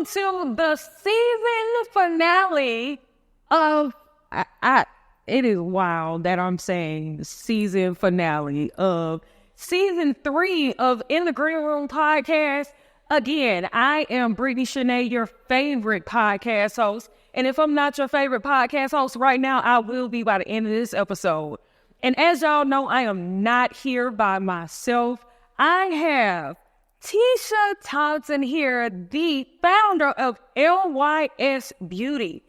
welcome to the season finale of, it is wild that I'm saying season finale of season 3 of In the Green Room podcast. Again, I am Brittany Shanae, your favorite podcast host. And if I'm not your favorite podcast host right now, I will be by the end of this episode. And as y'all know, I am not here by myself. I have Tisha Thompson here, the founder of LYS Beauty,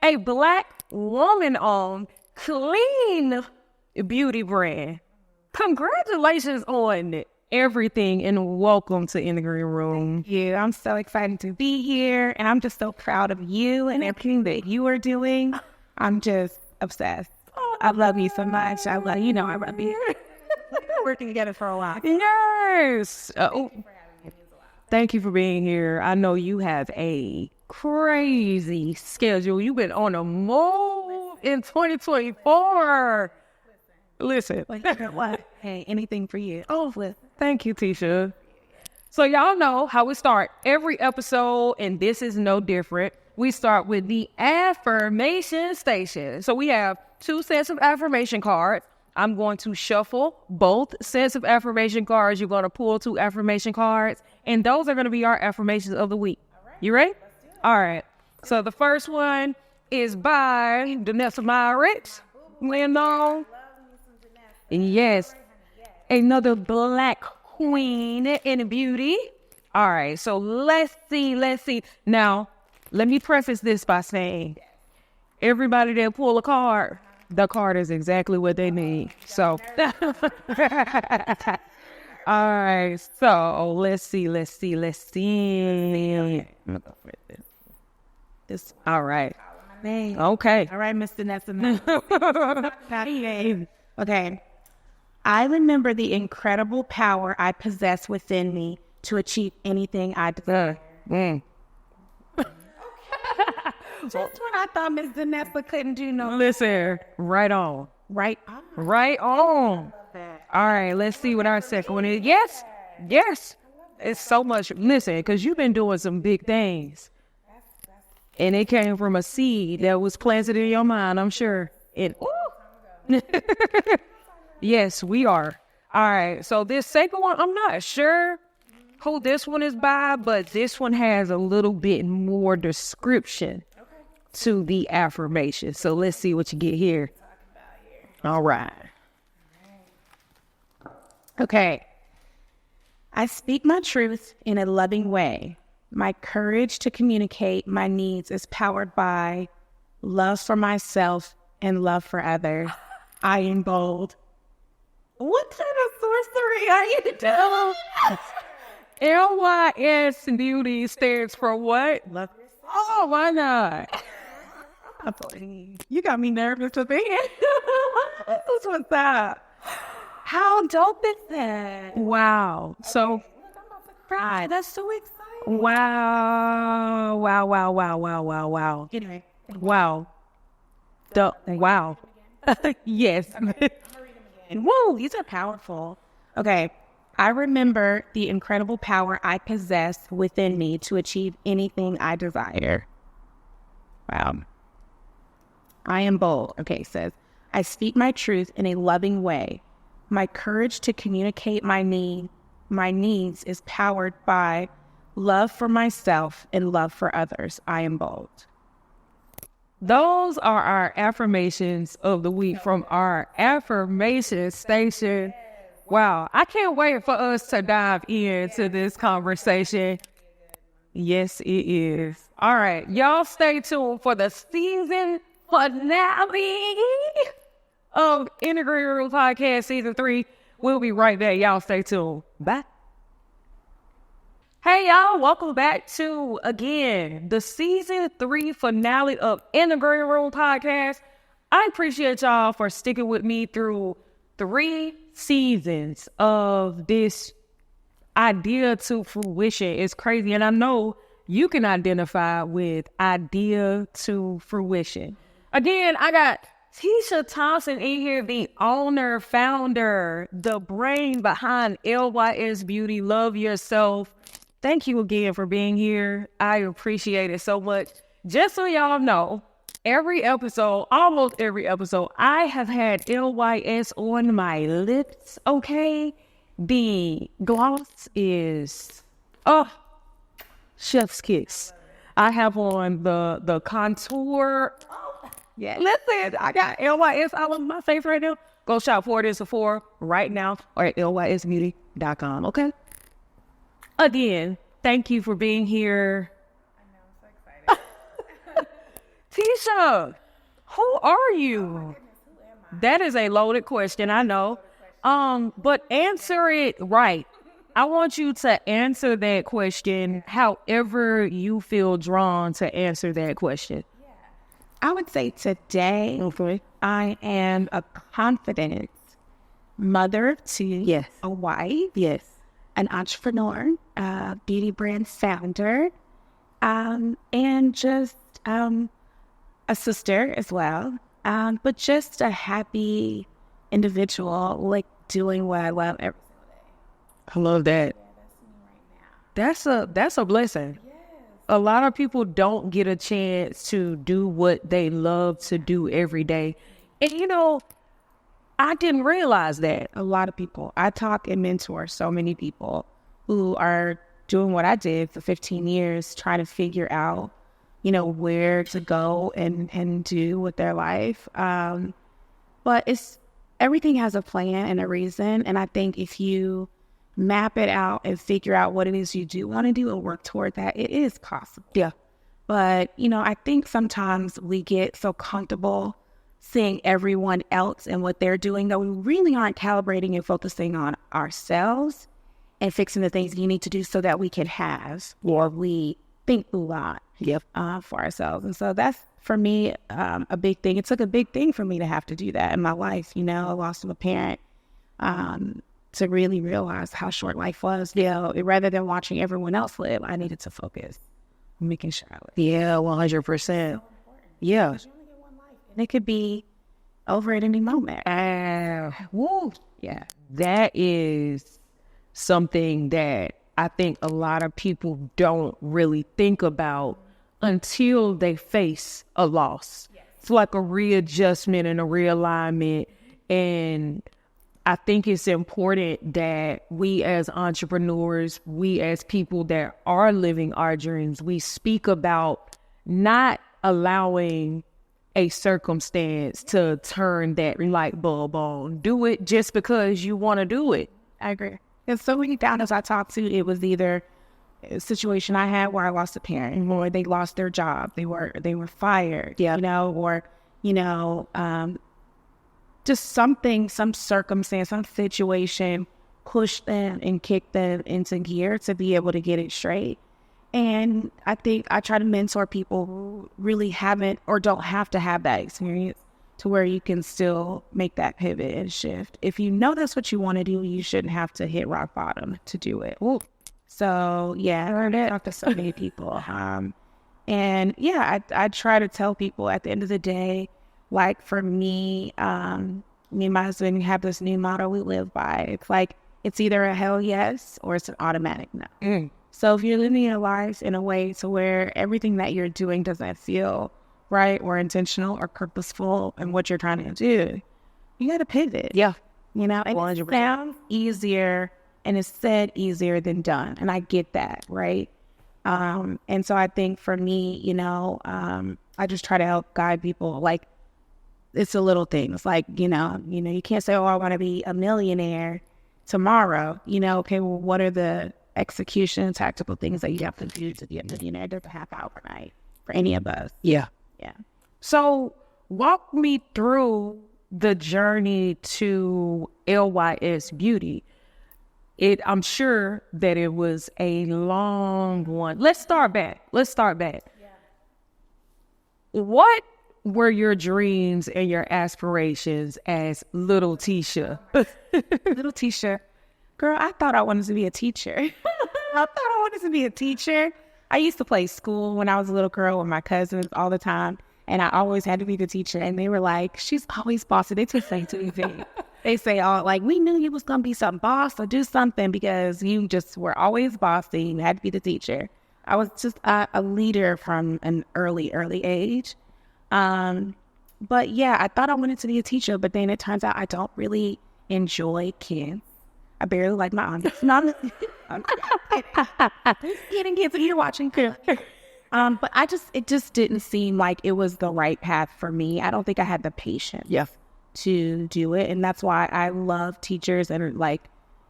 a Black woman-owned, clean beauty brand. Congratulations on everything and welcome to In the Green Room. Thank you. I'm so excited to be here and I'm just so proud of you and everything that you are doing. I'm just obsessed. I love you so much. I love you. I love you. We've been working together for a while. Yes. Thank you for being here. I know you have a crazy schedule. You've been on a move in 2024. Listen. What? Hey, anything for you. Oh, thank you, Tisha. So y'all know how we start every episode, and this is no different. We start with the affirmation station. So we have 2 sets of affirmation cards. I'm going to shuffle both sets of affirmation cards. You're going to pull 2 affirmation cards, and those are going to be our affirmations of the week. All right. You ready? All right. So the first one is by Vanessa Myrick. Yes. Another Black queen in beauty. All right. So let's see. Now, let me preface this by saying everybody that pull a card, the card is exactly what they need. So, all right. So let's see. This. All right. Okay. All right, Mr. Nessa. Okay. I remember the incredible power I possess within me to achieve anything I desire. Just when I thought Miss Vanessa couldn't do no. Listen, right on. Right on. All right, let's see what our second one is. Yes. It's so much. Listen, because you've been doing some big things. And it came from a seed that was planted in your mind, I'm sure. Yes, we are. All right, so this second one, I'm not sure who this one is by, but this one has a little bit more description to the affirmation. So let's see what you get here. All right. Okay. I speak my truth in a loving way. My courage to communicate my needs is powered by love for myself and love for others. I am bold. What kind of sorcery are you doing? LYS Beauty stands for what? Love. Oh, why not? You got me nervous to be here. What's that? How dope is that? Wow. So, look, I'm about to cry. That's so exciting. Wow. Anyway. Wow. Wow. Yes. I'm gonna read them again. Whoa, these are powerful. Okay. I remember the incredible power I possess within me to achieve anything I desire. Wow. I am bold. Okay, it says, I speak my truth in a loving way. My courage to communicate my needs is powered by love for myself and love for others. I am bold. Those are our affirmations of the week from our affirmation station. Wow. I can't wait for us to dive into this conversation. Yes, it is. All right. Y'all stay tuned for the season finale of In the Green Room Podcast Season 3. We'll be right back. Y'all stay tuned. Bye. Hey, y'all. Welcome back to, again, the Season 3 finale of In the Green Room Podcast. I appreciate y'all for sticking with me through 3 seasons of this idea to fruition. It's crazy. And I know you can identify with idea to fruition. Again, I got Tisha Thompson in here, the owner, founder, the brain behind LYS Beauty, Love Yourself, thank you again for being here. I appreciate it so much. Just so y'all know, almost every episode, I have had LYS on my lips, okay? The gloss is, chef's kiss. I have on the contour. Yeah, listen, I got LYS all of my face right now. Go shop for it in Sephora right now or at lysbeauty.com, okay? Again, thank you for being here. I know, I'm so excited. Tisha, who are you? Oh my goodness, who am I? That is a loaded question, I know. But answer it right. I want you to answer that question however you feel drawn to answer that question. Yeah. I would say today, Okay. I am a confident mother to Yes. a wife, Yes. an entrepreneur, a beauty brand founder, and just a sister as well, but just a happy individual, like doing what I love every single day. I love that. Yeah, that's me right now. That's a blessing. Yes. A lot of people don't get a chance to do what they love to do every day. And you know, I didn't realize that. A lot of people. I talk and mentor so many people who are doing what I did for 15 years, trying to figure out, where to go and do with their life. But everything has a plan and a reason. And I think if you map it out and figure out what it is you do want to do and work toward that, it is possible. Yeah. But, I think sometimes we get so comfortable seeing everyone else and what they're doing that we really aren't calibrating and focusing on ourselves and fixing the things you need to do so that we can have or we think a lot for ourselves. And so that's, for me, a big thing. It took a big thing for me to have to do that in my life. I lost a parent to really realize how short life was. Rather than watching everyone else live, I needed to focus on making sure I lived. Yeah, 100%. Yeah. You only get one life, and it could be over at any moment. Woo. Yeah. That is something that I think a lot of people don't really think about until they face a loss. Yes. It's like a readjustment and a realignment. And I think it's important that we as entrepreneurs, we as people that are living our dreams, we speak about not allowing a circumstance to turn that light bulb on. Do it just because you want to do it. I agree. Because so many founders I talked to, it was either a situation I had where I lost a parent, or they lost their job, they were fired, or just something, some circumstance, some situation pushed them and kicked them into gear to be able to get it straight. And I think I try to mentor people who really haven't or don't have to have that experience to where you can still make that pivot and shift. If you know that's what you want to do, you shouldn't have to hit rock bottom to do it. Ooh. So, I talk to so many people. I try to tell people at the end of the day, like for me, me and my husband have this new motto we live by. It's like, it's either a hell yes or it's an automatic no. So if you're living your life in a way to where everything that you're doing doesn't feel right or intentional or purposeful in what you're trying to do, you got to pivot. Yeah. And 100%. It sounds easier and it's said easier than done. And I get that, right? And so I think for me, I just try to help guide people. Like, it's the little things. Like, you can't say, oh, I want to be a millionaire tomorrow. Okay, well, what are the execution tactical things that you have to do to be a millionaire? It doesn't happen overnight for any of us. Yeah. Yeah. So walk me through the journey to LYS Beauty. I'm sure that it was a long one. Let's start back. Yeah. What were your dreams and your aspirations as little Tisha? Little Tisha, girl, I thought I wanted to be a teacher. I used to play school when I was a little girl with my cousins all the time, and I always had to be the teacher. And they were like, she's always bossy. They took things to me. They say, oh, like, we knew you was going to be some boss or do something because you just were always bossy. You had to be the teacher. I was just a leader from an early age. But yeah, I thought I wanted to be a teacher, but then it turns out I don't really enjoy kids. I barely like my aunts. I'm kidding kids if you're watching. But it just didn't seem like it was the right path for me. I don't think I had the patience to do it. And that's why I love teachers and like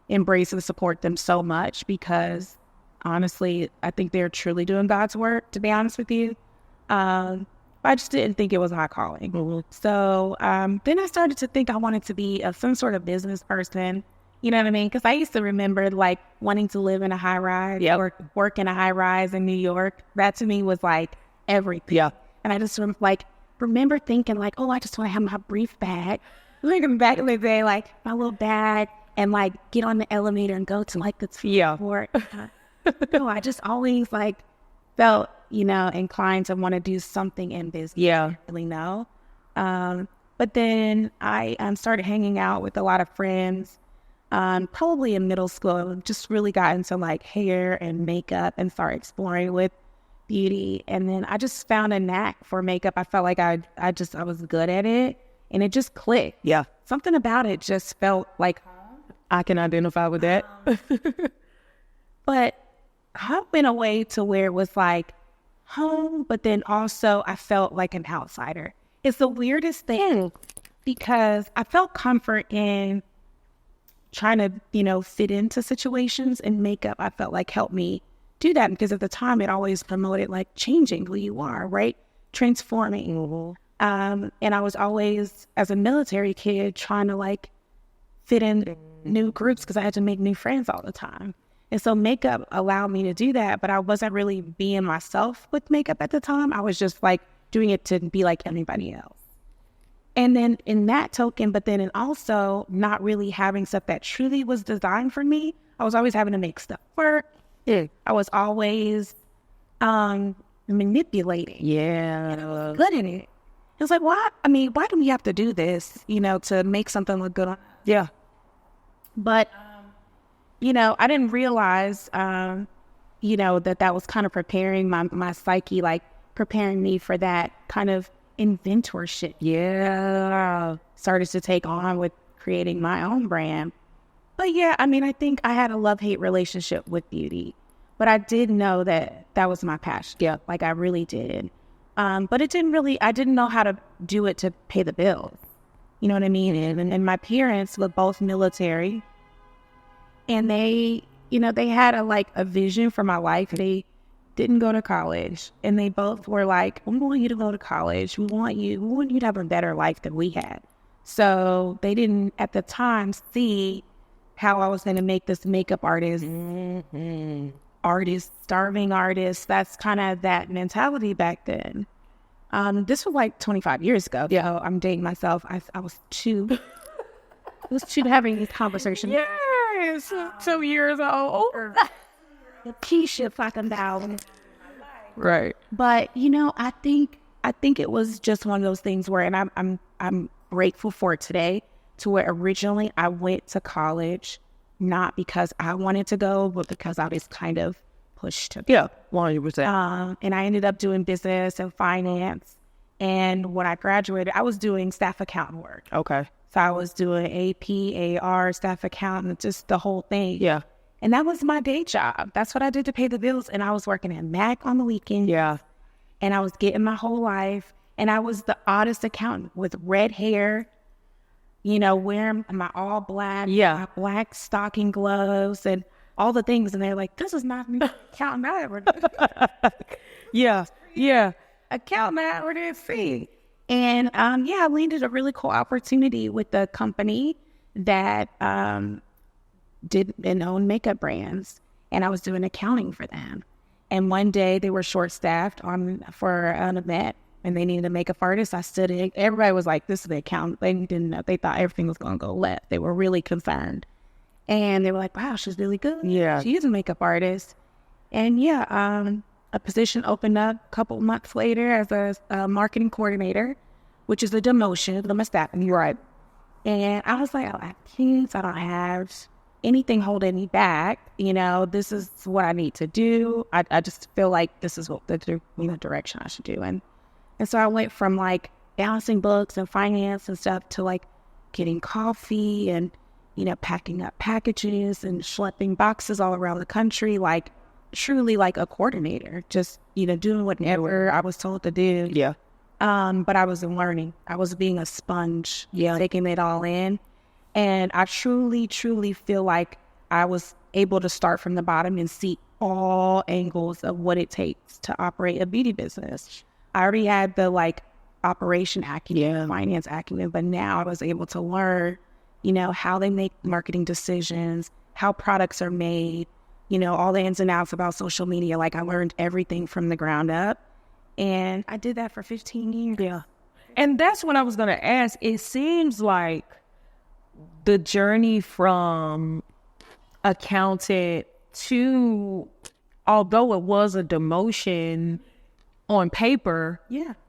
embrace and support them so much, because honestly, I think they're truly doing God's work, to be honest with you. I just didn't think it was my calling. Mm-hmm. So then I started to think I wanted to be some sort of business person. You know what I mean? Because I used to remember like wanting to live in a high rise or work in a high rise in New York. That to me was like everything. Yeah. And I just remember thinking like, oh, I just want to have my brief bag. Looking back in the day, like my little bag, and like get on the elevator and go to like the floor. No, I just always like felt, inclined to want to do something in business. Yeah. I didn't really know. But then I started hanging out with a lot of friends. Probably in middle school, just really got into like hair and makeup and started exploring with beauty. And then I just found a knack for makeup. I felt like I was good at it, and it just clicked. Yeah. Something about it just felt like I can identify with that. But I went away to where it was like home, but then also I felt like an outsider. It's the weirdest thing, because I felt comfort in trying to, fit into situations, and makeup, I felt like helped me do that, because at the time it always promoted like changing who you are, right? Transforming. Mm-hmm. And I was always, as a military kid, trying to like fit in new groups because I had to make new friends all the time. And so makeup allowed me to do that, but I wasn't really being myself with makeup at the time. I was just like doing it to be like anybody else. And then in that token, but then in also not really having stuff that truly was designed for me. I was always having to make stuff work. I was always manipulating. Yeah. And I was good at it. It was like, why do we have to do this, to make something look good? Yeah. But, I didn't realize, that was kind of preparing my psyche, like preparing me for that kind of inventorship. Yeah. Started to take on with creating my own brand. But yeah, I think I had a love-hate relationship with beauty, but I did know that was my passion. Yeah. Like I really did. But I didn't know how to do it to pay the bills. You know what I mean? And my parents were both military, and they had a vision for my life. They didn't go to college, and they both were like, we want you to go to college. We want you to have a better life than we had. So they didn't at the time see how I was going to make this makeup artist, starving artist. That's kind of that mentality back then. This was like 25 years ago. Yeah. So I'm dating myself. I was two. I was two having these conversations. Yes, 2 years old. Tisha fucking down. Right. But I think it was just one of those things where, and I'm grateful for it today, to where originally I went to college not because I wanted to go, but because I was kind of pushed to. Yeah, 100%. And I ended up doing business and finance. And when I graduated, I was doing staff accountant work. Okay. So I was doing AP, AR, staff accountant, just the whole thing. Yeah. And that was my day job. That's what I did to pay the bills. And I was working at Mac on the weekend. Yeah. And I was getting my whole life. And I was the oddest accountant with red hair, wearing my all black, my black stocking gloves and all the things. And they're like, this is not the accountant I ever did. Yeah. Accountant I ever did see. And I landed a really cool opportunity with the company that did and owned makeup brands, and I was doing accounting for them. And one day they were short-staffed for an event, and they needed a makeup artist. I stood in. Everybody was like, "This is the accountant." They didn't know. They thought everything was going to go left. They were really concerned, and they were like, "Wow, she's really good. Yeah, she is a makeup artist." And a position opened up a couple months later as a marketing coordinator, which is a demotion. I'm a staffing, right? And I was like, I don't have kids. I don't have anything holding me back. You know, this is what I need to do. I just feel like this is what the direction I should do. And so I went from like balancing books and finance and stuff to like getting coffee and, you know, packing up packages and schlepping boxes all around the country, like truly like a coordinator, just, you know, doing whatever I was told to do. Yeah. But I was learning. I was being a sponge, taking it all in. And I truly, truly feel like I was able to start from the bottom and see all angles of what it takes to operate a beauty business. I already had the like operation acumen, finance acumen, but now I was able to learn, you know, how they make marketing decisions, how products are made, you know, all the ins and outs about social media. Like I learned everything from the ground up. And I did that for 15 years. Yeah. And that's what I was going to ask. It seems like the journey from accountant to, although it was a demotion on paper,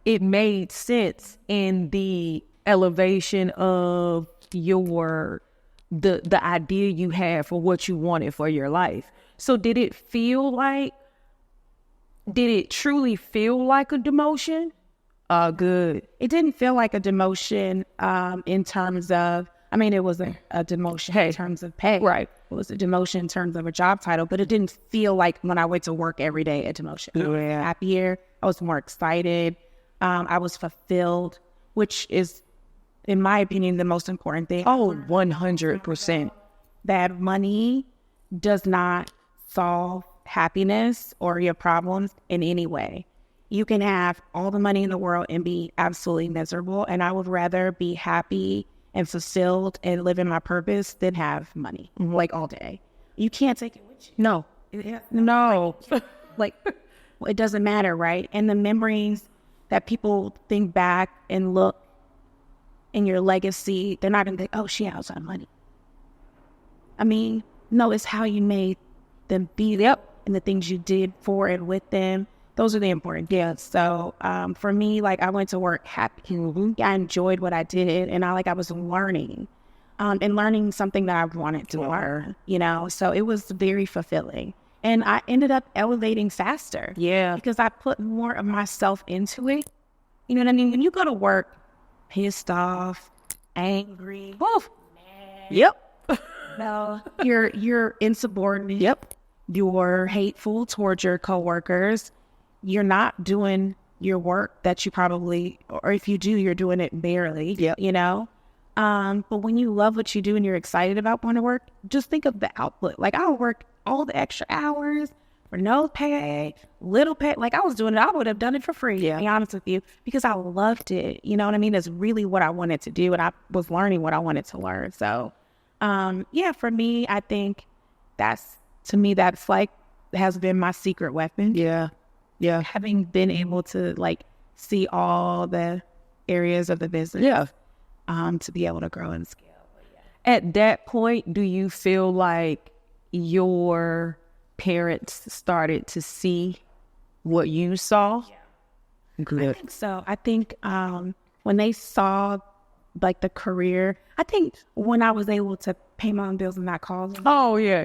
it made sense in the elevation of your, the idea you had for what you wanted for your life. So did it truly feel like a demotion? Good. It didn't feel like a demotion in terms of, I mean, it was a demotion in terms of pay. Right. It was a demotion in terms of a job title, but it didn't feel like when I went to work every day a demotion. I was happier. I was more excited. I was fulfilled, which is, in my opinion, the most important thing. Oh, 100%. That money does not solve happiness or your problems in any way. You can have all the money in the world and be absolutely miserable. And I would rather be happy and fulfilled and live in my purpose than have money like all day. You can't take it with you. No. No. Like, it doesn't matter, right? And the memories that people think back and look in your legacy, they're not going to think, oh, she has some money. I mean, no, it's how you made them be and the things you did for and with them. Those are the important things. So for me, like I went to work happy. I enjoyed what I did, and I was learning and learning something that I wanted to learn, you know. So it was very fulfilling, and I ended up elevating faster. Yeah, because I put more of myself into it. You know what I mean? When you go to work pissed off, angry, mad, no, you're insubordinate. You're hateful towards your coworkers. You're not doing your work that you probably, or if you do, you're doing it barely, you know? But when you love what you do and you're excited about going to work, just think of the output. Like I'll work all the extra hours for no pay, little pay. Like I was doing it, I would have done it for free, to be honest with you, because I loved it. You know what I mean? It's really what I wanted to do, and I was learning what I wanted to learn. So, for me, I think that's like, has been my secret weapon. Yeah. Having been able to like see all the areas of the business, to be able to grow and scale. At that point, do you feel like your parents started to see what you saw? Good. I think so. I think when they saw like the career, I think when I was able to pay my own bills and not call them. Oh, yeah.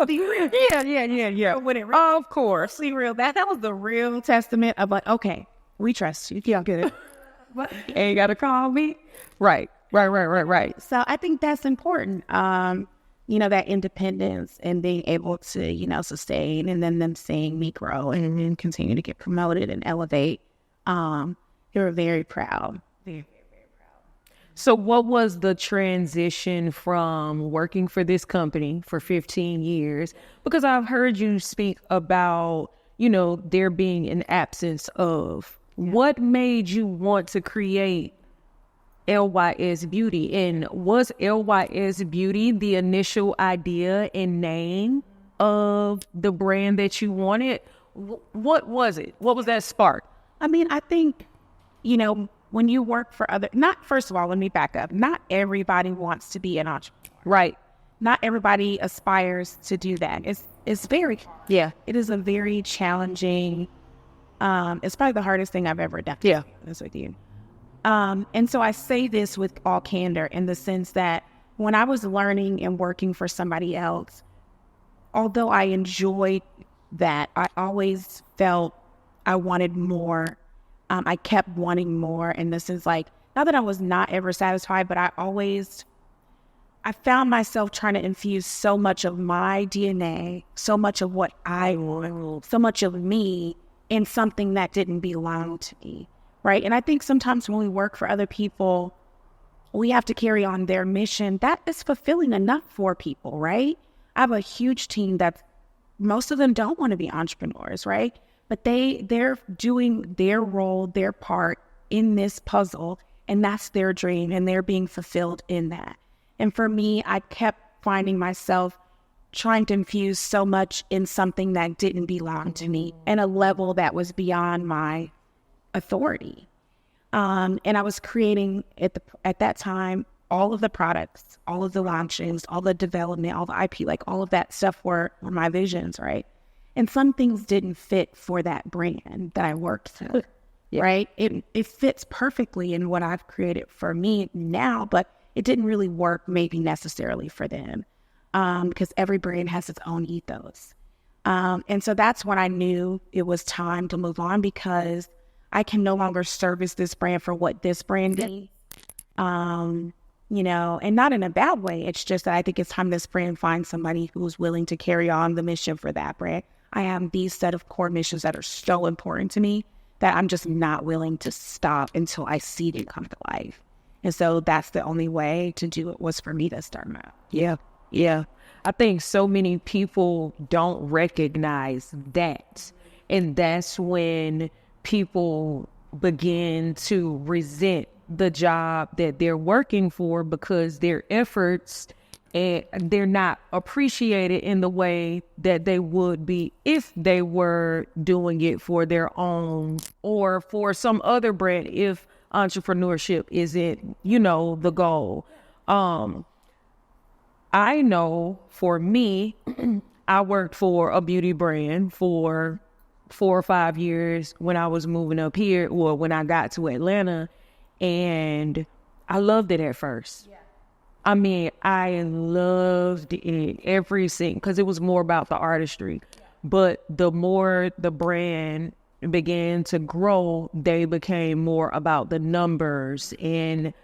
Be real. Yeah. When it of course. Be real. That was the real testament of like, okay, we trust you. Yeah, good. Ain't gotta call me. Right. So I think that's important. You know, that independence and being able to, you know, sustain, and then them seeing me grow and continue to get promoted and elevate. You're very proud. Very, very proud. So what was the transition from working for this company for 15 years? Because I've heard you speak about, you know, there being an absence of. What made you want to create LYS Beauty? And was LYS Beauty the initial idea and name of the brand that you wanted? What was it? What was that spark? I mean, I think, you know, when you work for first of all, let me back up. Not everybody wants to be an entrepreneur. Right. Not everybody aspires to do that. It's very hard. Yeah. It is a very challenging, it's probably the hardest thing I've ever done. Yeah. That's with you. And so I say this with all candor in the sense that when I was learning and working for somebody else, although I enjoyed that, I always felt I wanted more. I kept wanting more. And this is like, not that I was not ever satisfied, but I found myself trying to infuse so much of my DNA, so much of what I want, so much of me in something that didn't belong to me, right? And I think sometimes when we work for other people, we have to carry on their mission. That is fulfilling enough for people, right? I have a huge team that most of them don't want to be entrepreneurs, right? But they're doing their role, their part in this puzzle, and that's their dream, and they're being fulfilled in that. And for me, I kept finding myself trying to infuse so much in something that didn't belong to me and a level that was beyond my authority. And I was creating at that time all of the products, all of the launches, all the development, all the IP, like all of that stuff were my visions, right? And some things didn't fit for that brand that I worked for, right? It fits perfectly in what I've created for me now, but it didn't really work maybe necessarily for them because every brand has its own ethos. And so that's when I knew it was time to move on because I can no longer service this brand for what this brand needs. You know, and not in a bad way. It's just that I think it's time this brand finds somebody who's willing to carry on the mission for that brand. I have these set of core missions that are so important to me that I'm just not willing to stop until I see it come to life. And so that's the only way to do it was for me to start out. Yeah. I think so many people don't recognize that. And that's when people begin to resent the job that they're working for because their efforts and they're not appreciated in the way that they would be if they were doing it for their own or for some other brand if entrepreneurship isn't, the goal. I know for me, I worked for a beauty brand for 4 or 5 years when I was moving up here or when I got to Atlanta, and I loved it at first. Yeah. I mean, I loved it every single, because it was more about the artistry. Yeah. But the more the brand began to grow, they became more about the numbers, and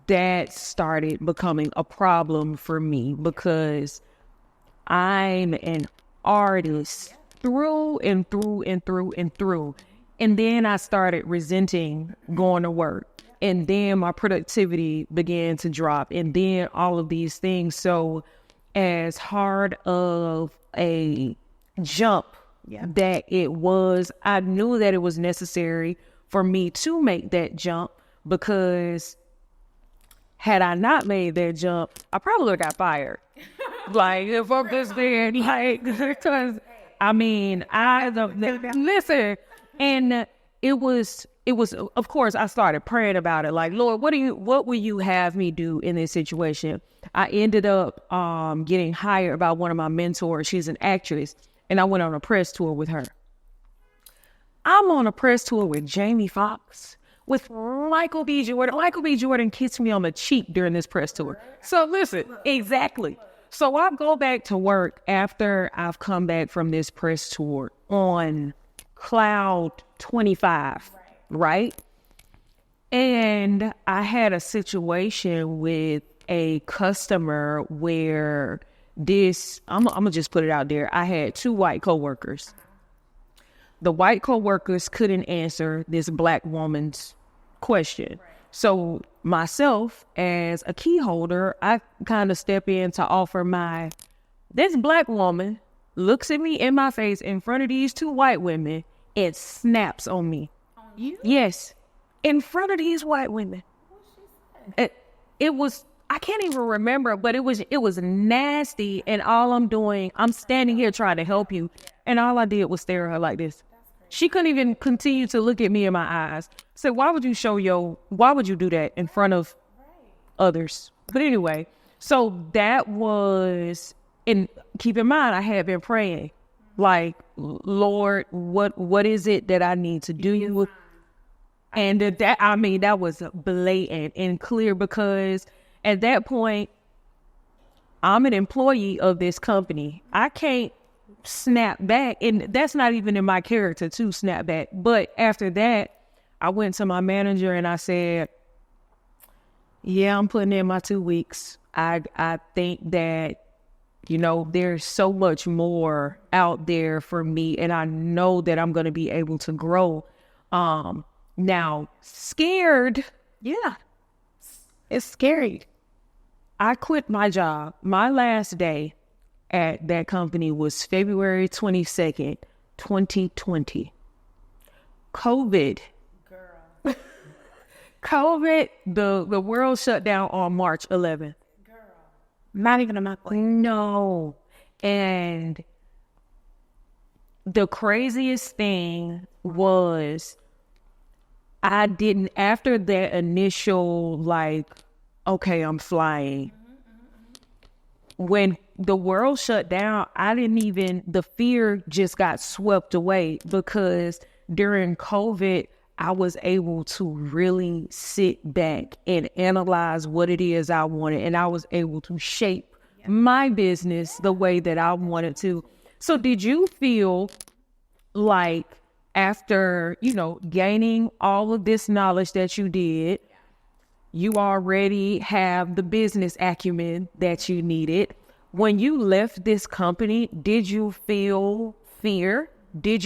that started becoming a problem for me because I'm an artist through and through and through and through. And then I started resenting going to work. And then my productivity began to drop. And then all of these things. So as hard of a jump that it was, I knew that it was necessary for me to make that jump because had I not made that jump, I probably would have got fired. Like, if I'm just there, like, because, I mean, listen, and it was, of course, I started praying about it. Like, Lord, what will you have me do in this situation? I ended up getting hired by one of my mentors. She's an actress, and I went on a press tour with her. I'm on a press tour with Jamie Foxx, with Michael B. Jordan. Michael B. Jordan kissed me on the cheek during this press tour. So listen, exactly. So I go back to work after I've come back from this press tour on cloud 25, right? And I had a situation with a customer where I'm gonna just put it out there. I had 2 white coworkers. The white coworkers couldn't answer this black woman's question. So myself, as a key holder, I kind of step in to offer this black woman looks at me in my face in front of these 2 white women and snaps on me. On you? Yes. In front of these white women. What she said? It was, I can't even remember, but it was nasty. And all I'm standing here trying to help you. And all I did was stare at her like this. She couldn't even continue to look at me in my eyes. So why would you do that in front of others? But anyway, so that was, and keep in mind, I had been praying, like, Lord, what is it that I need to do? And that was blatant and clear, because at that point, I'm an employee of this company. I can't snap back. And that's not even in my character to snap back. But after that, I went to my manager and I said, yeah, I'm putting in my 2 weeks. I think that, there's so much more out there for me, and I know that I'm going to be able to grow. Now, scared. Yeah. It's scary. I quit my job. My last day at that company was February 22nd, 2020. COVID. Girl. COVID, the world shut down on March 11th. Girl. Not even a month later. No. And the craziest thing was, I didn't, after that initial, okay, I'm flying. When the world shut down, the fear just got swept away, because during COVID, I was able to really sit back and analyze what it is I wanted, and I was able to shape my business the way that I wanted to. So did you feel like, after, gaining all of this knowledge that you did, you already have the business acumen that you needed? When you left this company, did you feel fear?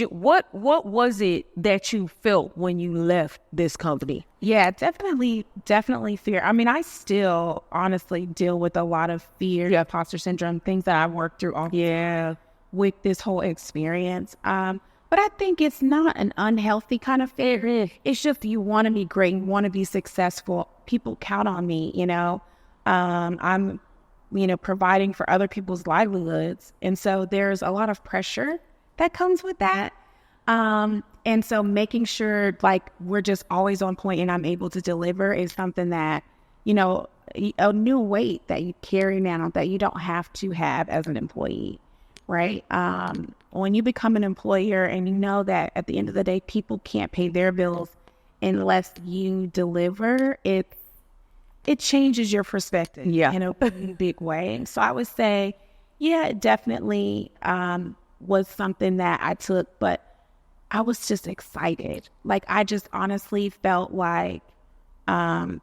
What was it that you felt when you left this company? Yeah, definitely fear. I mean, I still honestly deal with a lot of fear, imposter syndrome, things that I've worked through with this whole experience. But I think it's not an unhealthy kind of fear. It's just, you want to be great, you want to be successful. People count on me, I'm, providing for other people's livelihoods. And so there's a lot of pressure that comes with that. And so making sure we're just always on point and I'm able to deliver is something that, a new weight that you carry now that you don't have to have as an employee, right? When you become an employer and you know that at the end of the day, people can't pay their bills unless you deliver, it changes your perspective in a big way. So I would say, it definitely was something that I took, but I was just excited. I just honestly felt like, I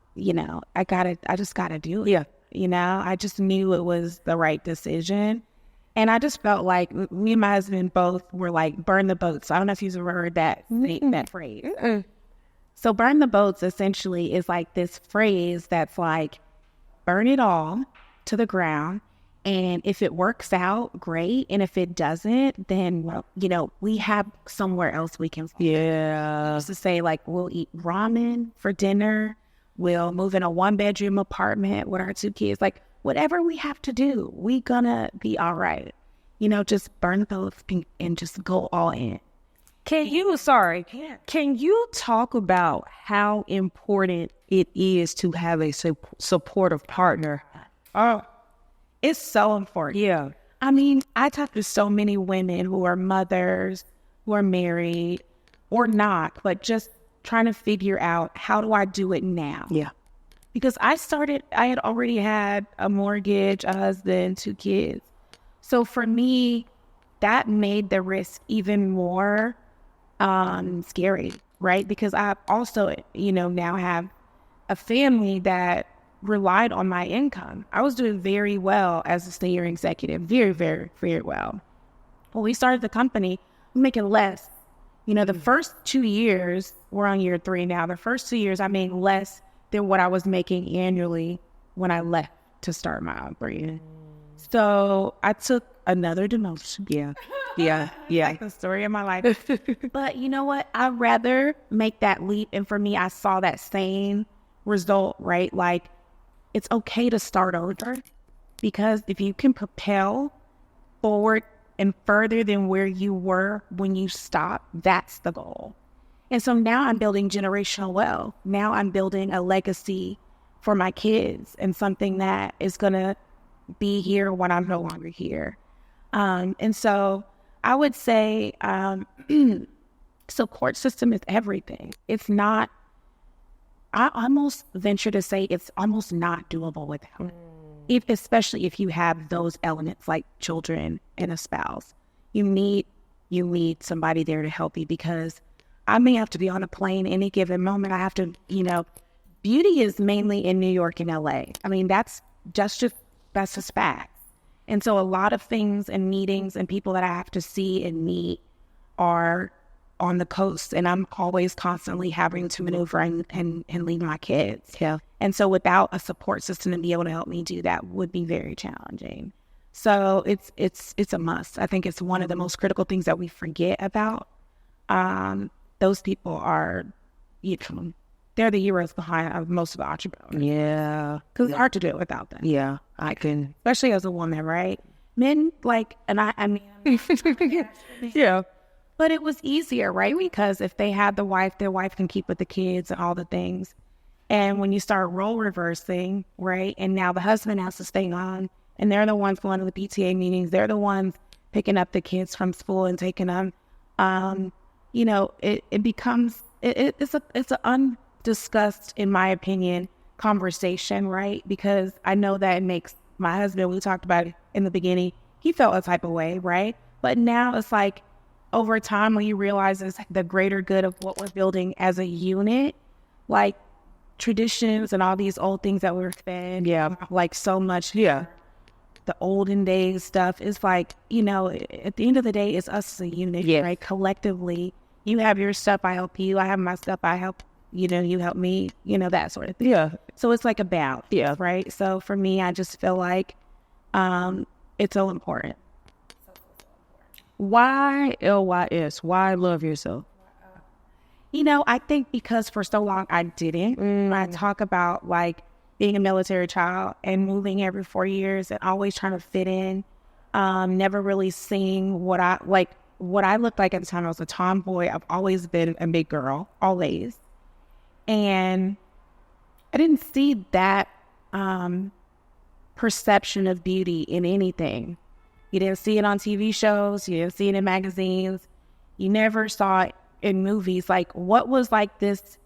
just gotta do it. Yeah. I just knew it was the right decision. And I just felt like me and my husband both were burn the boats. I don't know if you've ever heard that phrase. Mm-mm. So burn the boats essentially is this phrase that's burn it all to the ground. And if it works out, great. And if it doesn't, then, we have somewhere else we can. Yeah. To say we'll eat ramen for dinner. We'll move in a 1-bedroom apartment with our 2 kids. Whatever we have to do, we gonna be all right. Just burn the boats and just go all in. Can you talk about how important it is to have a supportive partner? Oh, it's so important. Yeah. I mean, I talk to so many women who are mothers, who are married or not, but just trying to figure out, how do I do it now? Yeah. Because I had already had a mortgage, a husband, 2 kids. So for me, that made the risk even more scary, right? Because I also, now have a family that relied on my income. I was doing very well as a senior executive, very, very, very well. When we started the company, we were making less. The first 2 years, we're on year 3 now. The first 2 years, I made less than what I was making annually when I left to start my own brand. So I took another demotion. Yeah. The story of my life. But you know what? I'd rather make that leap. And for me, I saw that same result, right? It's okay to start over, because if you can propel forward and further than where you were when you stopped, that's the goal. And so now I'm building generational wealth. Now I'm building a legacy for my kids, and something that is going to be here when I'm no longer here. And so I would say support system is everything. It's not I almost venture to say it's almost not doable without it. Especially if you have those elements like children and a spouse. You need somebody there to help you, because I may have to be on a plane any given moment. I have to, beauty is mainly in New York and LA. I mean, that's just fact. And so a lot of things and meetings and people that I have to see and meet are on the coast, and I'm always constantly having to maneuver and leave my kids. Yeah. And so without a support system to be able to help me do that would be very challenging. So it's a must. I think it's one of the most critical things that we forget about. Those people are, they're the heroes behind most of the entrepreneurs. Yeah. Because it's hard to do it without them. Yeah, I can. Especially as a woman, right? Men, I mean. Yeah. But it was easier, right? Because if they had the wife, their wife can keep with the kids and all the things. And when you start role reversing, right? And now the husband has to stay on, and they're the ones going to the PTA meetings. They're the ones picking up the kids from school and taking them. It becomes, it's an undiscussed, in my opinion, conversation, right? Because I know that it makes my husband, we talked about it in the beginning, he felt a type of way, right? But now it's like, over time, when you realize it's the greater good of what we're building as a unit, like traditions and all these old things that we were fed, like so much, the olden days stuff is like, at the end of the day, it's us as a unit, right? Collectively, you have your stuff, I help you. I have my stuff, I help, you help me, that sort of thing. Yeah. So it's like a balance, right? So for me, I just feel like it's so important. Why LYS? Why love yourself? I think because for so long I didn't. I talk about like being a military child and moving every 4 years and always trying to fit in. Never really seeing what I looked like at the time. I was a tomboy. I've always been a big girl, always. And I didn't see that perception of beauty in anything. You didn't see it on TV shows. You didn't see it in magazines. You never saw it in movies. Like, what was like this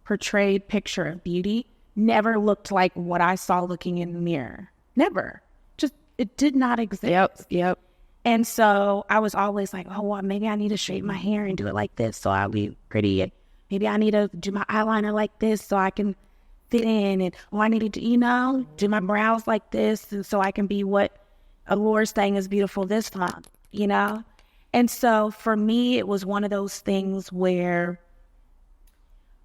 portrayed picture of beauty never looked like what I saw looking in the mirror. Never. Just, it did not exist. Yep. And so I was always like, oh, well, maybe I need to straighten my hair and do it like this so I'll be pretty. And maybe I need to do my eyeliner like this so I can fit in. And, I need to, do my brows like this and so I can be what Allure's saying is beautiful this month, And so for me, it was one of those things where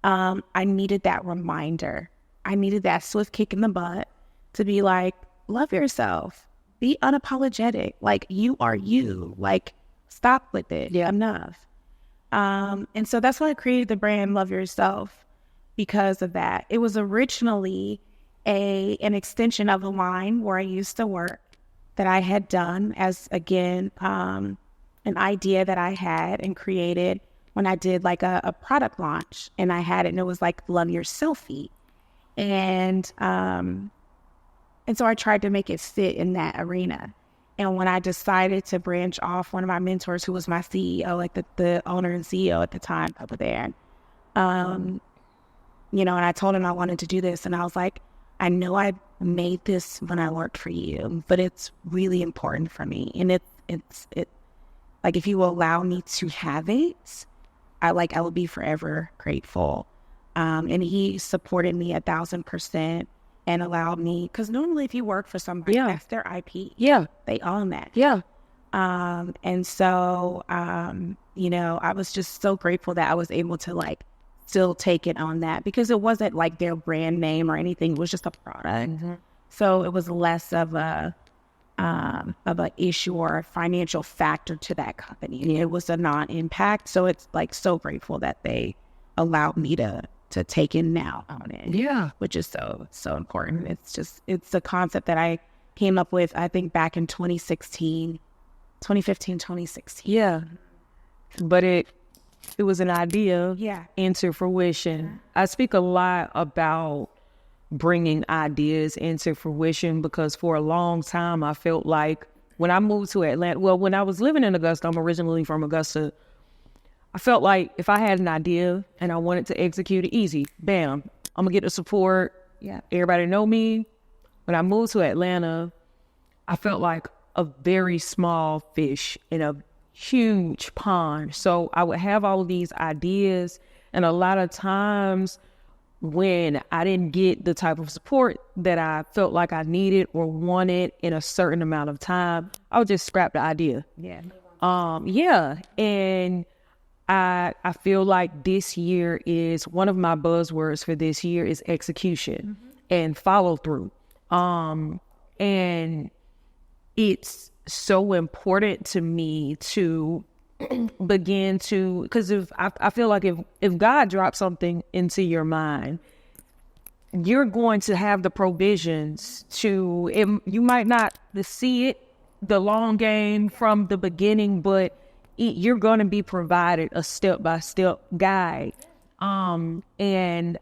I needed that reminder. I needed that swift kick in the butt to be like, love yourself. Be unapologetic. Like, you are you. Like, stop with it. Yeah. Enough. And so that's why I created the brand Love Yourself, because of that. It was originally an extension of a line where I used to work, that I had done as, again, an idea that I had and created when I did like a product launch, and I had it, and it was like Love Your Selfie. And so I tried to make it fit in that arena. And when I decided to branch off, one of my mentors, who was my CEO, like the owner and CEO at the time over there, and I told him I wanted to do this, and I was like, I know I made this when I worked for you, but it's really important for me. And it's like, if you will allow me to have it, I will be forever grateful. And he supported me 1,000% and allowed me, because normally if you work for somebody, that's their IP. Yeah. They own that. Yeah. And so, I was just so grateful that I was able to still take it on that, because it wasn't like their brand name or anything. It was just a product. Mm-hmm. So it was less of a issue or a financial factor to that company. It was a non-impact. So it's so grateful that they allowed me to take it now on it. Yeah. Which is so important. It's a concept that I came up with, I think, back in 2015, 2016. Yeah. But it was an idea into fruition. I speak a lot about bringing ideas into fruition, because for a long time I felt like when I moved to Atlanta, when I was living in Augusta, I'm originally from Augusta, I felt like if I had an idea and I wanted to execute it, easy, bam, I'm gonna get the support. Yeah. Everybody know me. When I moved to Atlanta, I felt like a very small fish in a huge pond. So I would have all of these ideas, and a lot of times when I didn't get the type of support that I felt like I needed or wanted in a certain amount of time, I would just scrap the idea. Yeah. And I feel like this year is one of my buzzwords for this year is execution and follow through. And it's so important to me to begin to, because if I feel like if God drops something into your mind, you're going to have the provisions to, you might not see it, the long game from the beginning, but you're going to be provided a step-by-step guide. And